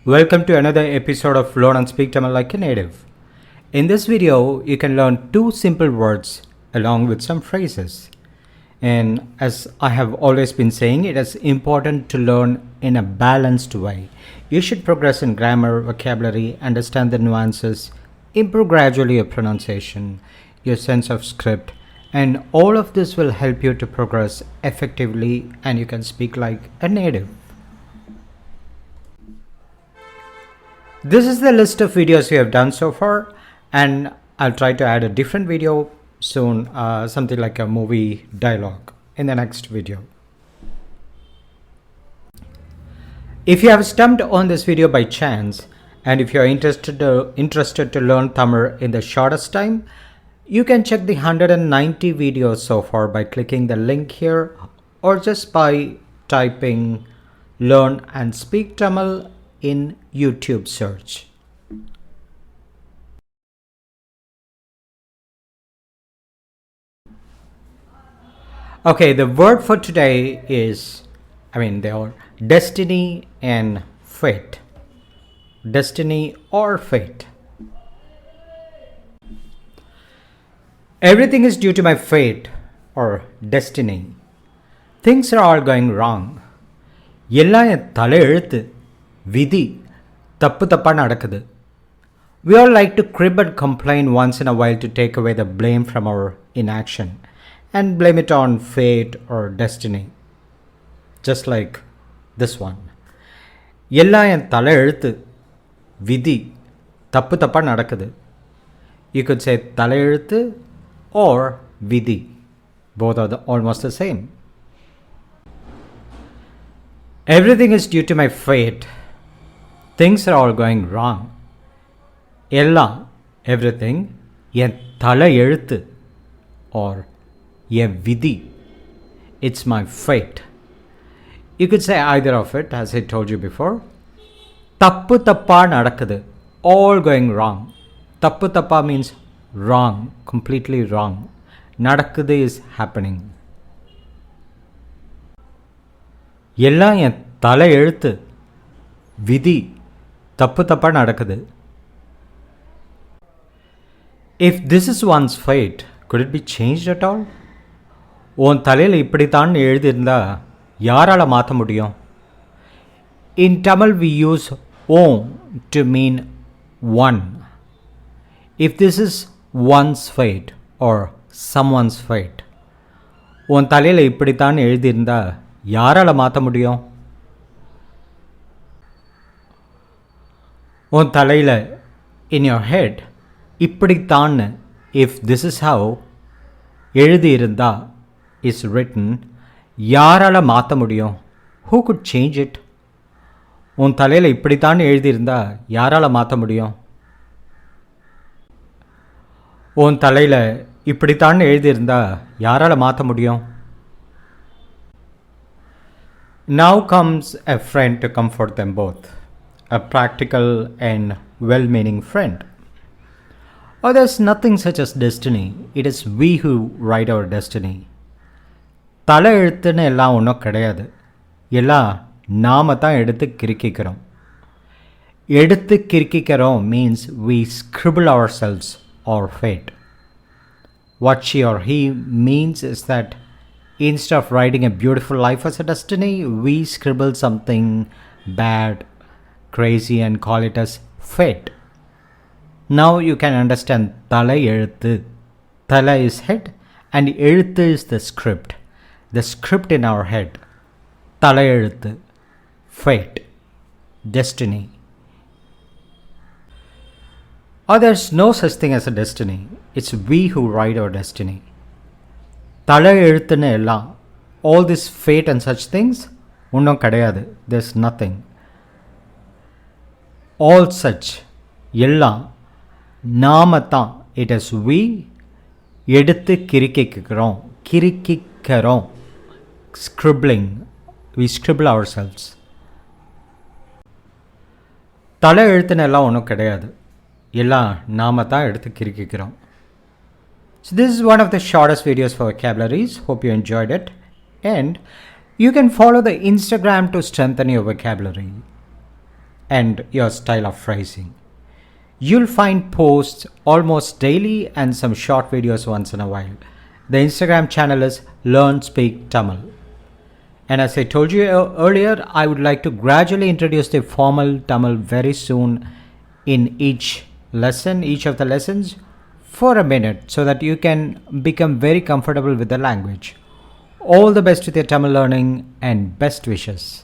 Welcome to another episode of Learn and Speak Tamil Like a Native. In this video, you can learn two simple words along with some phrases. And as I have always been saying, it is important to learn in a balanced way. You should progress in grammar, vocabulary, understand the nuances, improve gradually your pronunciation, your sense of script, and all of this will help you to progress effectively and you can speak like a native. This is the list of videos we have done so far, and I'll try to add a different video soon, something like a movie dialogue in the next video. If you have stumbled on this video by chance, and if you are interested to learn Tamil in the shortest time, you can check the 190 videos so far by clicking the link here or just by typing Learn and Speak Tamil in YouTube search. Okay, the word for today is, they are destiny and fate. Destiny or fate. Everything is due to my fate or destiny. Things are all going wrong. எல்லாம் என் தலையெழுத்து விதி தப்பு தப்பா நடக்குது. We all like to crib and complain once in a while to take away the blame from our inaction and blame it on fate or destiny. Just like this one. எல்லாம் என் தலையெழுத்து விதி தப்பு தப்பா நடக்குது. You could say தலையெழுத்து or vidhi. Both are almost the same. Everything is due to my fate. Things are all going wrong. எல்லாம் everything என் தலையெழுத்து or என் விதி. It's my fate. You could say either of it, as I told you before. தப்பு தப்பா நடக்குது. All going wrong. தப்பு தப்பா means wrong, completely wrong. நடக்குது is happening. எல்லாம் என் தலையெழுத்து விதி தப்பு தப்பா நடக்குது. If this is one's fate, could it be changed at all? உன் தலையில் இப்படித்தான் எழுதியிருந்தா யாரால மாற்ற முடியும்? In Tamil we use om to mean one. If this is one's fate or someone's fate, உன் தலையில் இப்படித்தான் எழுதியிருந்தா யாரால மாற்ற முடியும்? உன் தலையில் in your head இப்படித்தான், if this is how எழுதியிருந்தா is written, யாரால மாற்ற முடியும்? Who could change it? உன் தலையில் இப்படித்தான் எழுதியிருந்தா யாரால மாற்ற முடியும்? உன் தலையில் இப்படித்தான் எழுதியிருந்தா யாரால மாற்ற முடியும்? Now comes a friend to comfort them both. A practical and well-meaning friend. Oh, there's nothing such as destiny. It is we who write our destiny. தலை எழுத்துன்னு எல்லாம் ஒன்றும் கிடையாது. எல்லாம் நாம தான் எடுத்து கிறுக்கிக்கிறோம். எடுத்து கிறுக்கிக்கிறோம் means we scribble ourselves our fate. What she or he means is that instead of writing a beautiful life as a destiny, we scribble something bad, crazy and call it as fate. Now you can understand thalai எழுத்து. Thala is head and எழுத்து is the script. The script in our head. Thalai எழுத்து. Fate. Destiny. Or there's no such thing as a destiny. It's we who write our destiny. தலை எழுத்துன்னு எல்லாம், all this fate and such things ஒன்றும் கிடையாது. There's nothing. All such எல்லாம் நாம தான். It is we எடுத்து கிறுக்கிக்கிறோம். Scribbling. We scribble ourselves. தலை எழுத்துன்னு எல்லாம் ஒன்றும் கிடையாது. எல்லாம் நாம தான் எடுத்து கிறுக்கிக்கிறோம். So this is one of the shortest videos for vocabularies. Hope you enjoyed it. And you can follow the Instagram to strengthen your vocabulary. and your style of phrasing. You'll find posts almost daily and some short videos once in a while. The Instagram channel is Learn Speak Tamil. And as I told you earlier, I would like to gradually introduce the formal Tamil very soon in each lesson, each of the lessons for a minute so that you can become very comfortable with the language. All the best with your Tamil learning and best wishes.